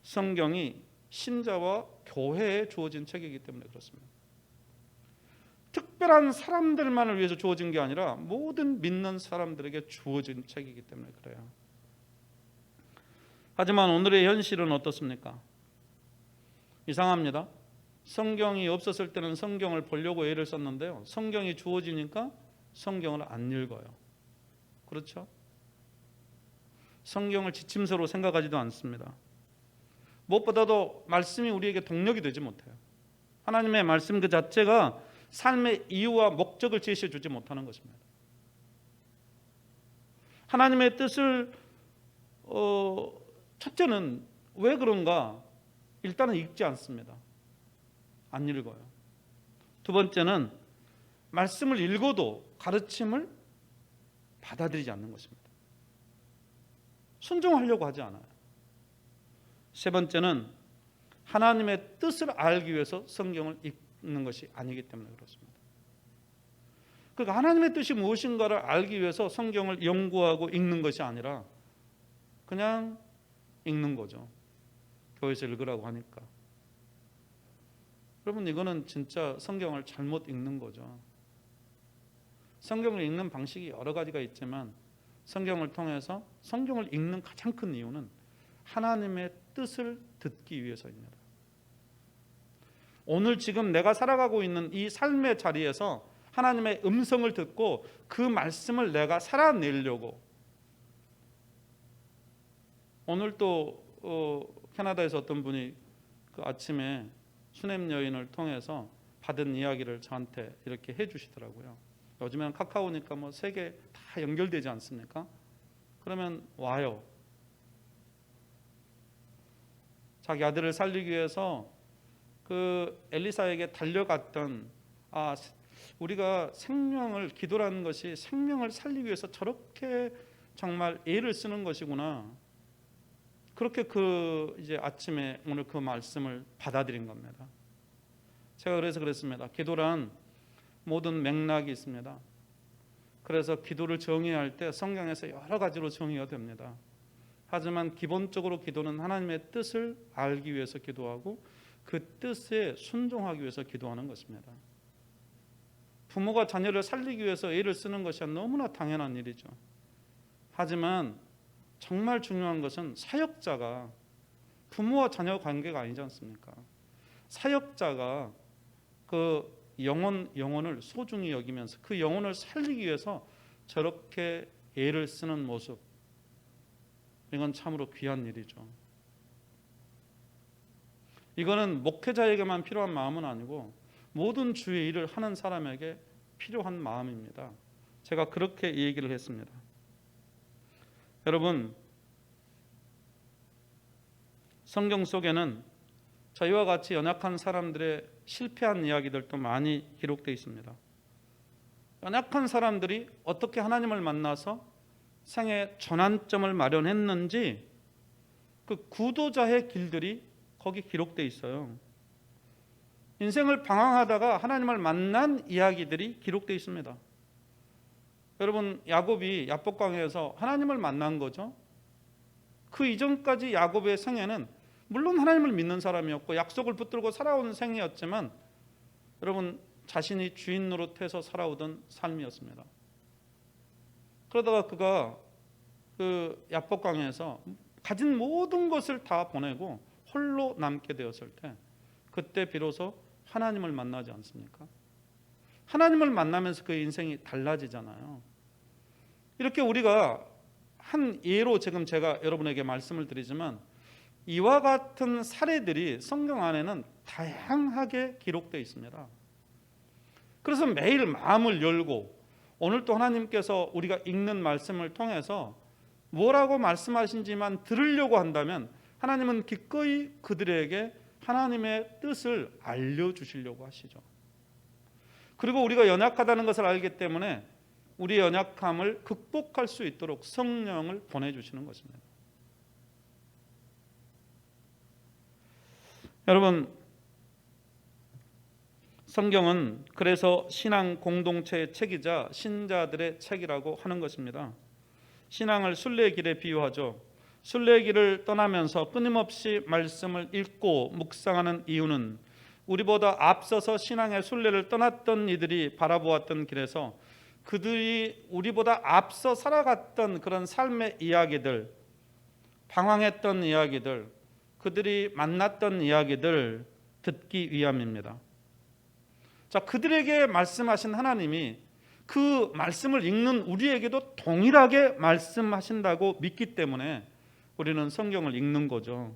성경이 신자와 교회에 주어진 책이기 때문에 그렇습니다. 특별한 사람들만을 위해서 주어진 게 아니라 모든 믿는 사람들에게 주어진 책이기 때문에 그래요. 하지만 오늘의 현실은 어떻습니까? 이상합니다. 성경이 없었을 때는 성경을 보려고 애를 썼는데요. 성경이 주어지니까 성경을 안 읽어요. 그렇죠? 성경을 지침서로 생각하지도 않습니다. 무엇보다도 말씀이 우리에게 동력이 되지 못해요. 하나님의 말씀 그 자체가 삶의 이유와 목적을 제시해 주지 못하는 것입니다. 하나님의 뜻을 첫째는 왜 그런가? 일단은 읽지 않습니다. 안 읽어요. 두 번째는 말씀을 읽어도 가르침을 받아들이지 않는 것입니다. 순종하려고 하지 않아요. 세 번째는 하나님의 뜻을 알기 위해서 성경을 읽는 것이 아니기 때문에 그렇습니다. 그러니까 하나님의 뜻이 무엇인가를 알기 위해서 성경을 연구하고 읽는 것이 아니라 그냥 읽는 거죠. 교회에서 읽으라고 하니까. 여러분, 이거는 진짜 성경을 잘못 읽는 거죠. 성경을 읽는 방식이 여러 가지가 있지만 성경을 통해서 성경을 읽는 가장 큰 이유는 하나님의 뜻을 듣기 위해서입니다. 오늘 지금 내가 살아가고 있는 이 삶의 자리에서 하나님의 음성을 듣고 그 말씀을 내가 살아내려고. 오늘 또 캐나다에서 어떤 분이 그 아침에 수냄 여인을 통해서 받은 이야기를 저한테 이렇게 해주시더라고요. 요즘에는 카카오니까 뭐 세계 다 연결되지 않습니까? 그러면 와요. 자기 아들을 살리기 위해서 그 엘리사에게 달려갔던, 우리가 생명을, 기도라는 것이 생명을 살리기 위해서 저렇게 정말 애를 쓰는 것이구나. 그렇게 이제 아침에 오늘 그 말씀을 받아들인 겁니다. 제가 그래서 그랬습니다. 기도란 모든 맥락이 있습니다. 그래서 기도를 정의할 때 성경에서 여러 가지로 정의가 됩니다. 하지만 기본적으로 기도는 하나님의 뜻을 알기 위해서 기도하고 그 뜻에 순종하기 위해서 기도하는 것입니다. 부모가 자녀를 살리기 위해서 애를 쓰는 것이 너무나 당연한 일이죠. 하지만 정말 중요한 것은 사역자가, 부모와 자녀 관계가 아니지 않습니까? 사역자가 그 영혼을 소중히 여기면서 그 영혼을 살리기 위해서 저렇게 애를 쓰는 모습, 이건 참으로 귀한 일이죠. 이거는 목회자에게만 필요한 마음은 아니고 모든 주의 일을 하는 사람에게 필요한 마음입니다. 제가 그렇게 얘기를 했습니다. 여러분, 성경 속에는 저희와 같이 연약한 사람들의 실패한 이야기들도 많이 기록되어 있습니다. 연약한 사람들이 어떻게 하나님을 만나서 생애 전환점을 마련했는지 그 구도자의 길들이 거기 기록되어 있어요. 인생을 방황하다가 하나님을 만난 이야기들이 기록되어 있습니다. 여러분, 야곱이 야복강에서 하나님을 만난 거죠. 그 이전까지 야곱의 생애는 물론 하나님을 믿는 사람이었고 약속을 붙들고 살아온 생이었지만 여러분, 자신이 주인 노릇해서 살아오던 삶이었습니다. 그러다가 그가 그 야복강에서 가진 모든 것을 다 보내고 홀로 남게 되었을 때 그때 비로소 하나님을 만나지 않습니까? 하나님을 만나면서 그 인생이 달라지잖아요. 이렇게 우리가 한 예로 지금 제가 여러분에게 말씀을 드리지만 이와 같은 사례들이 성경 안에는 다양하게 기록되어 있습니다. 그래서 매일 마음을 열고 오늘 또 하나님께서 우리가 읽는 말씀을 통해서 뭐라고 말씀하신지만 들으려고 한다면 하나님은 기꺼이 그들에게 하나님의 뜻을 알려주시려고 하시죠. 그리고 우리가 연약하다는 것을 알기 때문에 우리의 연약함을 극복할 수 있도록 성령을 보내주시는 것입니다. 여러분, 성경은 그래서 신앙 공동체의 책이자 신자들의 책이라고 하는 것입니다. 신앙을 순례의 길에 비유하죠. 순례의 길을 떠나면서 끊임없이 말씀을 읽고 묵상하는 이유는 우리보다 앞서서 신앙의 순례를 떠났던 이들이 바라보았던 길에서 그들이 우리보다 앞서 살아갔던 그런 삶의 이야기들, 방황했던 이야기들, 그들이 만났던 이야기들 듣기 위함입니다. 자, 그들에게 말씀하신 하나님이 그 말씀을 읽는 우리에게도 동일하게 말씀하신다고 믿기 때문에 우리는 성경을 읽는 거죠.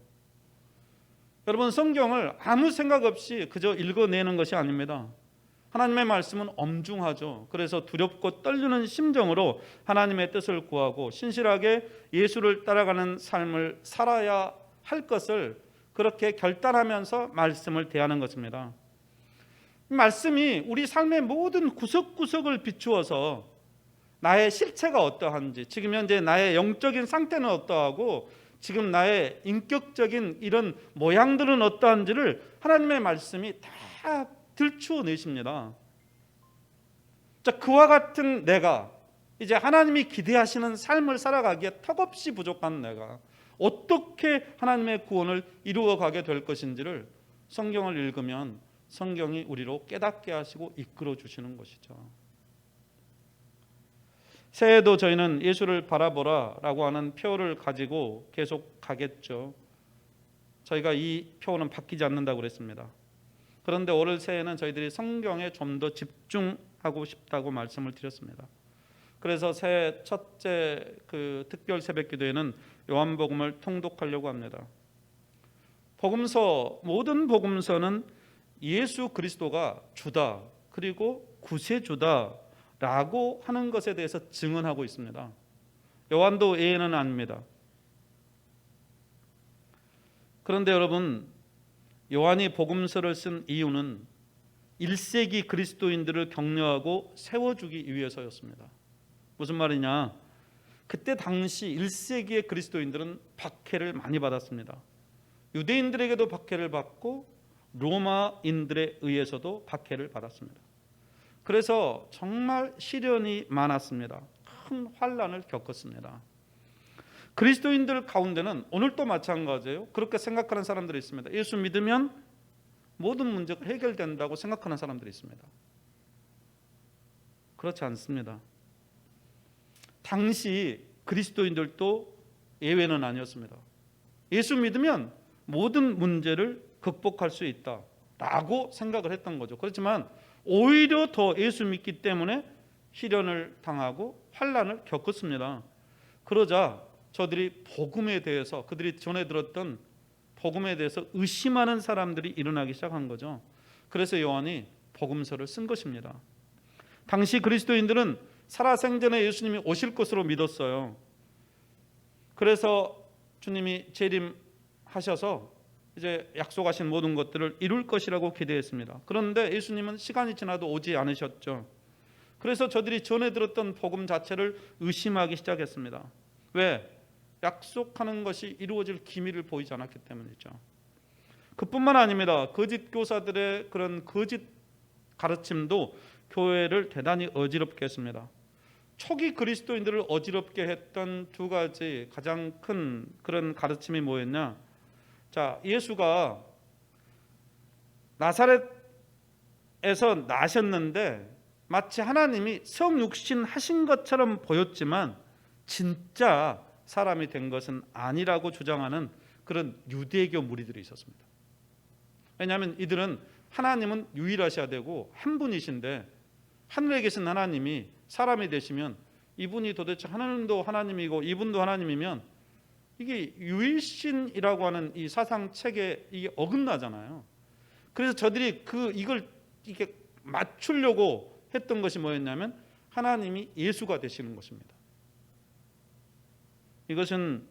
여러분, 성경을 아무 생각 없이 그저 읽어내는 것이 아닙니다. 하나님의 말씀은 엄중하죠. 그래서 두렵고 떨리는 심정으로 하나님의 뜻을 구하고 신실하게 예수를 따라가는 삶을 살아야 할 것을 그렇게 결단하면서 말씀을 대하는 것입니다. 말씀이 우리 삶의 모든 구석구석을 비추어서 나의 실체가 어떠한지, 지금 현재 나의 영적인 상태는 어떠하고 지금 나의 인격적인 이런 모양들은 어떠한지를 하나님의 말씀이 다 들추어내십니다. 자, 그와 같은 내가 이제 하나님이 기대하시는 삶을 살아가기에 턱없이 부족한 내가 어떻게 하나님의 구원을 이루어가게 될 것인지를 성경을 읽으면 성경이 우리로 깨닫게 하시고 이끌어 주시는 것이죠. 새해에도 저희는 예수를 바라보라라고 하는 표를 가지고 계속 가겠죠. 저희가 이 표는 바뀌지 않는다고 그랬습니다. 그런데 올 새해는 저희들이 성경에 좀 더 집중하고 싶다고 말씀을 드렸습니다. 그래서 새해 첫째 그 특별 새벽 기도에는 요한복음을 통독하려고 합니다. 복음서, 모든 복음서는 예수 그리스도가 주다, 그리고 구세주다라고 하는 것에 대해서 증언하고 있습니다. 요한도 예는 아닙니다. 그런데 여러분, 요한이 복음서를 쓴 이유는 1세기 그리스도인들을 격려하고 세워주기 위해서였습니다. 무슨 말이냐? 그때 당시 1세기의 그리스도인들은 박해를 많이 받았습니다. 유대인들에게도 박해를 받고 로마인들에 의해서도 박해를 받았습니다. 그래서 정말 시련이 많았습니다. 큰 환난을 겪었습니다. 그리스도인들 가운데는 오늘도 마찬가지예요. 그렇게 생각하는 사람들이 있습니다. 예수 믿으면 모든 문제가 해결된다고 생각하는 사람들이 있습니다. 그렇지 않습니다. 당시 그리스도인들도 예외는 아니었습니다. 예수 믿으면 모든 문제를 극복할 수 있다라고 생각을 했던 거죠. 그렇지만 오히려 더 예수 믿기 때문에 시련을 당하고 환난을 겪었습니다. 그러자 저들이 복음에 대해서, 그들이 전해 들었던 복음에 대해서 의심하는 사람들이 일어나기 시작한 거죠. 그래서 요한이 복음서를 쓴 것입니다. 당시 그리스도인들은 살아생전에 예수님이 오실 것으로 믿었어요. 그래서 주님이 재림하셔서 이제 약속하신 모든 것들을 이룰 것이라고 기대했습니다. 그런데 예수님은 시간이 지나도 오지 않으셨죠. 그래서 저들이 전해 들었던 복음 자체를 의심하기 시작했습니다. 왜? 약속하는 것이 이루어질 기미를 보이지 않았기 때문이죠. 그뿐만 아닙니다. 거짓 교사들의 그런 거짓 가르침도 교회를 대단히 어지럽게 했습니다. 초기 그리스도인들을 어지럽게 했던 두 가지 가장 큰 그런 가르침이 뭐였냐? 자, 예수가 나사렛에서 나셨는데 마치 하나님이 성육신 하신 것처럼 보였지만 진짜 사람이 된 것은 아니라고 주장하는 그런 유대교 무리들이 있었습니다. 왜냐하면 이들은 하나님은 유일하셔야 되고 한 분이신데 하늘에 계신 하나님이 사람이 되시면 이분이 도대체 하나님도 하나님이고 이분도 하나님이면 이게 유일신이라고 하는 이 사상 체계에 이게 어긋나잖아요. 그래서 저들이 이걸 이게 맞추려고 했던 것이 뭐였냐면 하나님이 예수가 되시는 것입니다. 이것은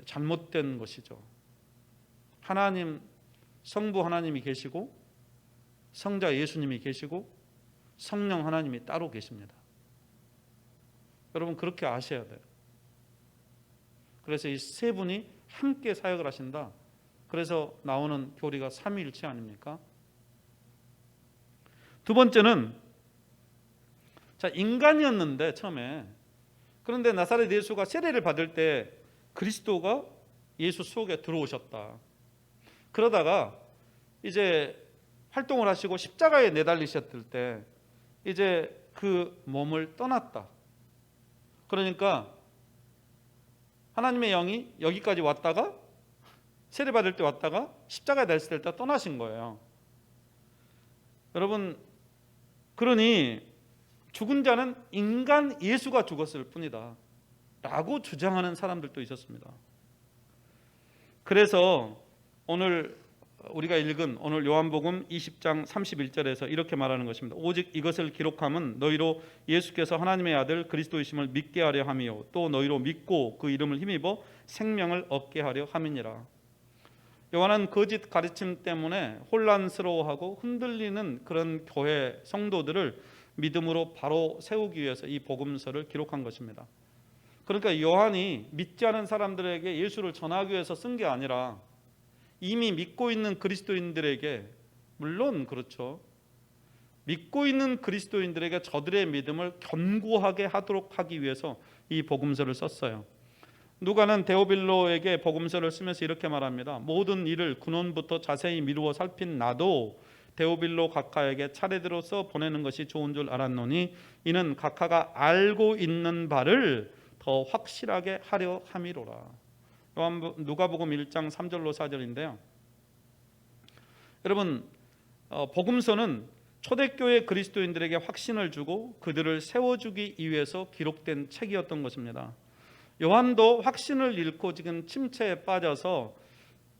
잘못된 것이죠. 하나님, 성부 하나님이 계시고 성자 예수님이 계시고 성령 하나님이 따로 계십니다. 여러분 그렇게 아셔야 돼요. 그래서 이 세 분이 함께 사역을 하신다. 그래서 나오는 교리가 삼위일체 아닙니까? 두 번째는 자, 인간이었는데 처음에, 그런데 나사렛 예수가 세례를 받을 때 그리스도가 예수 속에 들어오셨다. 그러다가 이제 활동을 하시고 십자가에 내달리셨을 때 이제 그 몸을 떠났다. 그러니까 하나님의 영이 여기까지 왔다가 세례 받을 때 왔다가 십자가에 달렸을 때 떠나신 거예요. 여러분, 그러니 죽은 자는 인간 예수가 죽었을 뿐이다 라고 주장하는 사람들도 있었습니다. 그래서 오늘 우리가 읽은 오늘 요한복음 20장 31절에서 이렇게 말하는 것입니다. 오직 이것을 기록함은 너희로 예수께서 하나님의 아들 그리스도이심을 믿게 하려 함이요 또 너희로 믿고 그 이름을 힘입어 생명을 얻게 하려 함이니라. 요한은 거짓 가르침 때문에 혼란스러워하고 흔들리는 그런 교회 성도들을 믿음으로 바로 세우기 위해서 이 복음서를 기록한 것입니다. 그러니까 요한이 믿지 않은 사람들에게 예수를 전하기 위해서 쓴 게 아니라 이미 믿고 있는 그리스도인들에게, 물론 그렇죠, 믿고 있는 그리스도인들에게 저들의 믿음을 견고하게 하도록 하기 위해서 이 복음서를 썼어요. 누가는 데오빌로에게 복음서를 쓰면서 이렇게 말합니다. 모든 일을 근원부터 자세히 미루어 살핀 나도 데오빌로 각하에게 차례대로 써 보내는 것이 좋은 줄 알았노니 이는 각하가 알고 있는 바를 더 확실하게 하려 함이로라. 누가복음 1장 3절로 4절인데요. 여러분, 복음서는 초대교회 그리스도인들에게 확신을 주고 그들을 세워주기 위해서 기록된 책이었던 것입니다. 요한도 확신을 잃고 지금 침체에 빠져서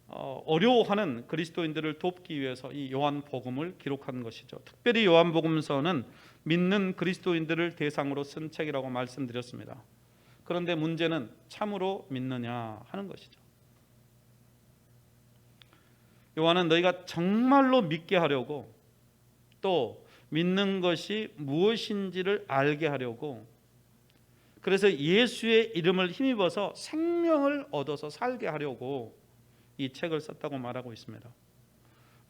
어려워하는 그리스도인들을 돕기 위해서 이 요한복음을 기록한 것이죠. 특별히 요한복음서는 믿는 그리스도인들을 대상으로 쓴 책이라고 말씀드렸습니다. 그런데 문제는 참으로 믿느냐 하는 것이죠. 요한은 너희가 정말로 믿게 하려고, 또 믿는 것이 무엇인지를 알게 하려고, 그래서 예수의 이름을 힘입어서 생명을 얻어서 살게 하려고 이 책을 썼다고 말하고 있습니다.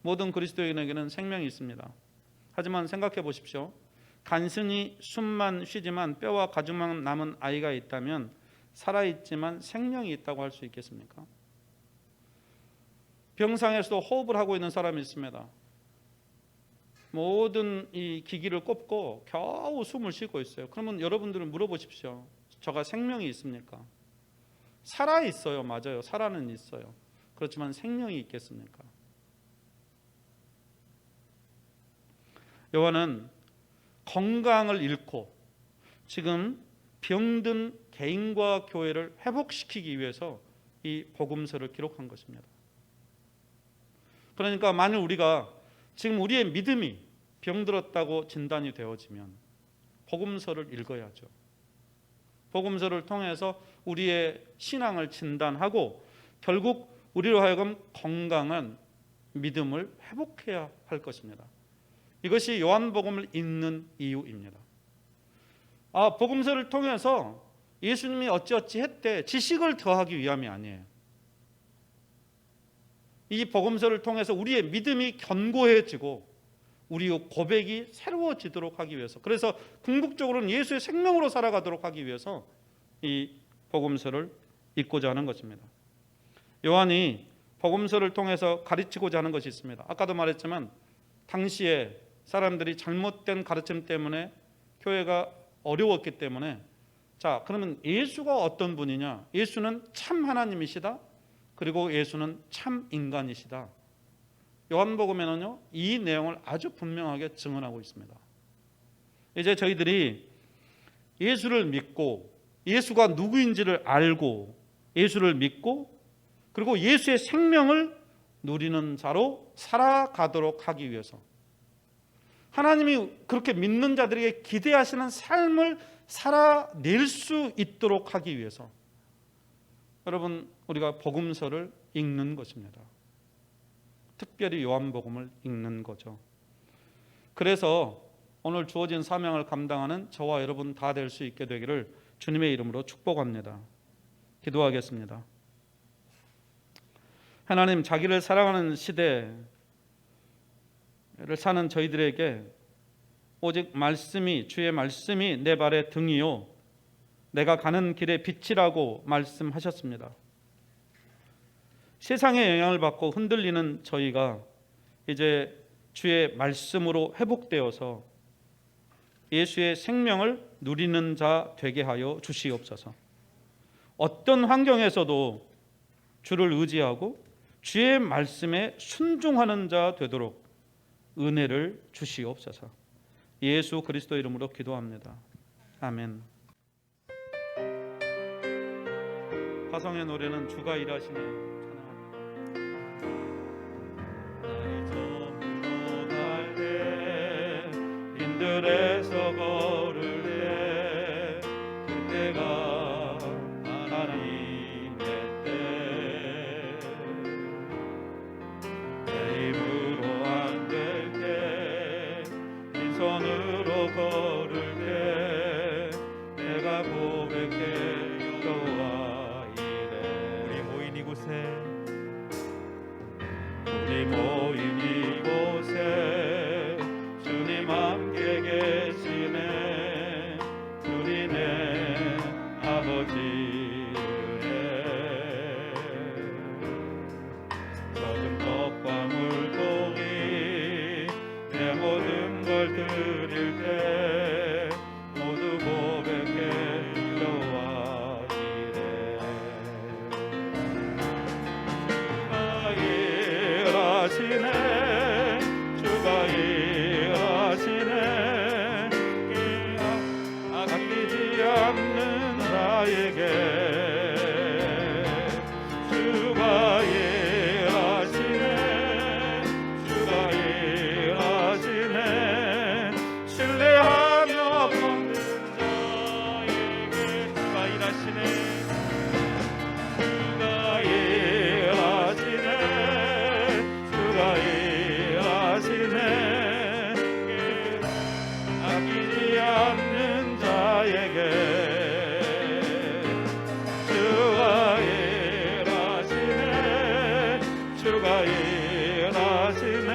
모든 그리스도인에게는 생명이 있습니다. 하지만 생각해 보십시오. 간신히 숨만 쉬지만 뼈와 가죽만 남은 아이가 있다면 살아있지만 생명이 있다고 할 수 있겠습니까? 병상에서도 호흡을 하고 있는 사람이 있습니다. 모든 이 기기를 꼽고 겨우 숨을 쉬고 있어요. 그러면 여러분들은 물어보십시오. 저가 생명이 있습니까? 살아 있어요. 맞아요. 살아는 있어요. 그렇지만 생명이 있겠습니까? 요한은 건강을 잃고 지금 병든 개인과 교회를 회복시키기 위해서 이 복음서를 기록한 것입니다. 그러니까 만일 우리가 지금 우리의 믿음이 병들었다고 진단이 되어지면 복음서를 읽어야죠. 복음서를 통해서 우리의 신앙을 진단하고 결국 우리로 하여금 건강한 믿음을 회복해야 할 것입니다. 이것이 요한복음을 읽는 이유입니다. 복음서를 통해서 예수님이 어찌어찌 했대 지식을 더하기 위함이 아니에요. 이 복음서를 통해서 우리의 믿음이 견고해지고 우리의 고백이 새로워지도록 하기 위해서, 그래서 궁극적으로는 예수의 생명으로 살아가도록 하기 위해서 이 복음서를 읽고자 하는 것입니다. 요한이 복음서를 통해서 가르치고자 하는 것이 있습니다. 아까도 말했지만 당시에 사람들이 잘못된 가르침 때문에 교회가 어려웠기 때문에, 자, 그러면 예수가 어떤 분이냐? 예수는 참 하나님이시다. 그리고 예수는 참 인간이시다. 요한복음에는요, 이 내용을 아주 분명하게 증언하고 있습니다. 이제 저희들이 예수를 믿고 예수가 누구인지를 알고 예수를 믿고 그리고 예수의 생명을 누리는 자로 살아가도록 하기 위해서, 하나님이 그렇게 믿는 자들에게 기대하시는 삶을 살아낼 수 있도록 하기 위해서 여러분, 우리가 복음서를 읽는 것입니다. 특별히 요한복음을 읽는 거죠. 그래서 오늘 주어진 사명을 감당하는 저와 여러분 다 될 수 있게 되기를 주님의 이름으로 축복합니다. 기도하겠습니다. 하나님, 자기를 사랑하는 시대를 사는 저희들에게 오직 말씀이, 주의 말씀이 내 발의 등이요 내가 가는 길의 빛이라고 말씀하셨습니다. 세상의 영향을 받고 흔들리는 저희가 이제 주의 말씀으로 회복되어서 예수의 생명을 누리는 자 되게 하여 주시옵소서. 어떤 환경에서도 주를 의지하고 주의 말씀에 순종하는 자 되도록 은혜를 주시옵소서. 예수 그리스도 이름으로 기도합니다. 아멘. 화성의 노래는 주가 일하시네 찬양합니다. 하늘에서 걸을 때 그때가 하나님의 때. 내 힘으로 안 될 때 빈손으로 걸을 때 내가 고백해 여호와 이래. 우리 모인 이곳에 우리 모인 이곳에 주님 함께 계시네. 우리 내 아버지의 젖은 떡과 물고기 내 모든 걸 드릴 때 모두 고백해 여호와 이래. 일하시네 주가 일하시네 아끼지 않는 자에게 주가 일하시네 주가 일하시네 신뢰하며 걷는 자에게 주가 일하시네 주가 일하시네 주가 일하시네 아끼지 않는 자에게 주가 일하시네 주가 일하시네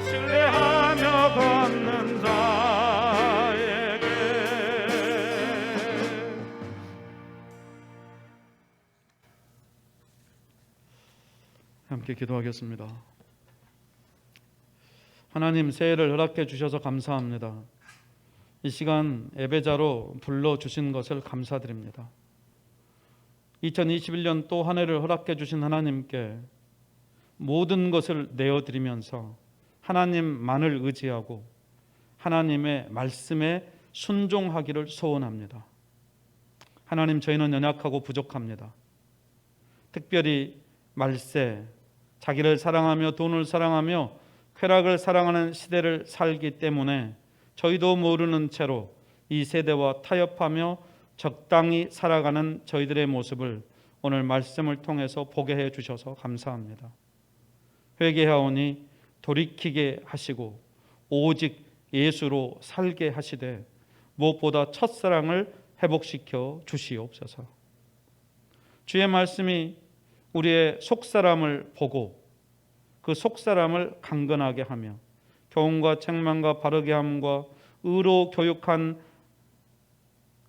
신뢰하며 걷는 자에게. 함께 기도하겠습니다. 하나님, 새해를 허락해 주셔서 감사합니다. 이 시간 예배자로 불러주신 것을 감사드립니다. 2021년 또 한 해를 허락해 주신 하나님께 모든 것을 내어드리면서 하나님만을 의지하고 하나님의 말씀에 순종하기를 소원합니다. 하나님, 저희는 연약하고 부족합니다. 특별히 말세, 자기를 사랑하며 돈을 사랑하며 쾌락을 사랑하는 시대를 살기 때문에 저희도 모르는 채로 이 세대와 타협하며 적당히 살아가는 저희들의 모습을 오늘 말씀을 통해서 보게 해 주셔서 감사합니다. 회개하오니 돌이키게 하시고 오직 예수로 살게 하시되 무엇보다 첫사랑을 회복시켜 주시옵소서. 주의 말씀이 우리의 속사람을 보고 그 속사람을 강건하게 하며 교훈과 책망과 바르게 함과 의로 교육한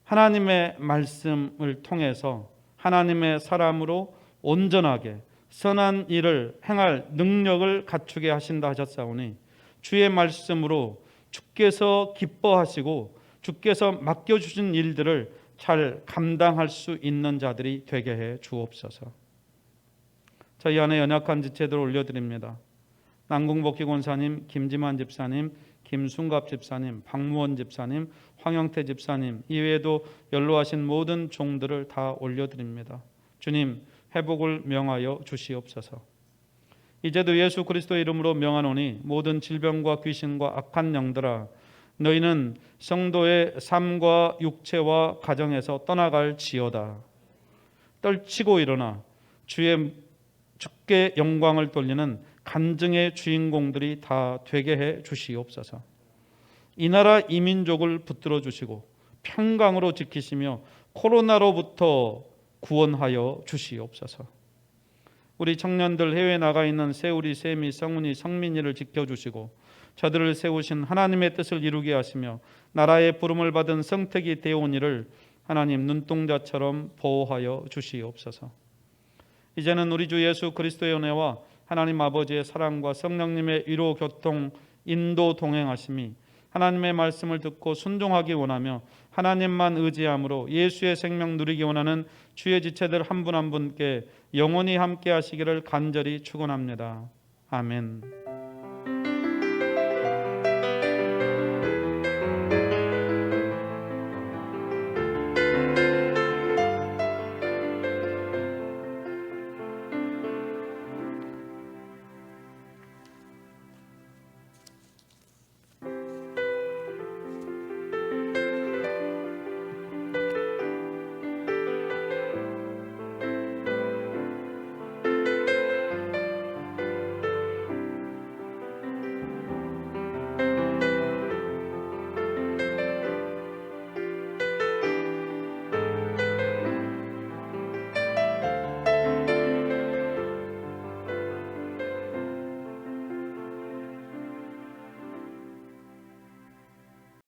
하나님의 말씀을 통해서 하나님의 사람으로 온전하게 선한 일을 행할 능력을 갖추게 하신다 하셨사오니 주의 말씀으로 주께서 기뻐하시고 주께서 맡겨주신 일들을 잘 감당할 수 있는 자들이 되게 해 주옵소서. 저희 안에 연약한 지체들을 올려드립니다. 남궁복희 권사님, 김지만 집사님, 김순갑 집사님, 박무원 집사님, 황영태 집사님 이외에도 연로하신 모든 종들을 다 올려드립니다. 주님, 회복을 명하여 주시옵소서. 이제도 예수 그리스도의 이름으로 명하노니 모든 질병과 귀신과 악한 영들아, 너희는 성도의 삶과 육체와 가정에서 떠나갈 지어다. 떨치고 일어나 주께 영광을 돌리는 간증의 주인공들이 다 되게 해 주시옵소서. 이 나라 이 민족을 붙들어 주시고 평강으로 지키시며 코로나로부터 구원하여 주시옵소서. 우리 청년들 해외에 나가 있는 세우리, 세미, 성훈이, 성민이를 지켜주시고 저들을 세우신 하나님의 뜻을 이루게 하시며 나라의 부름을 받은 성택이 되어오니를 하나님 눈동자처럼 보호하여 주시옵소서. 이제는 우리 주 예수 그리스도의 은혜와 하나님 아버지의 사랑과 성령님의 위로, 교통, 인도, 동행하심이 하나님의 말씀을 듣고 순종하기 원하며 하나님만 의지함으로 예수의 생명 누리기 원하는 주의 지체들 한 분 한 분께 영원히 함께 하시기를 간절히 축원합니다. 아멘.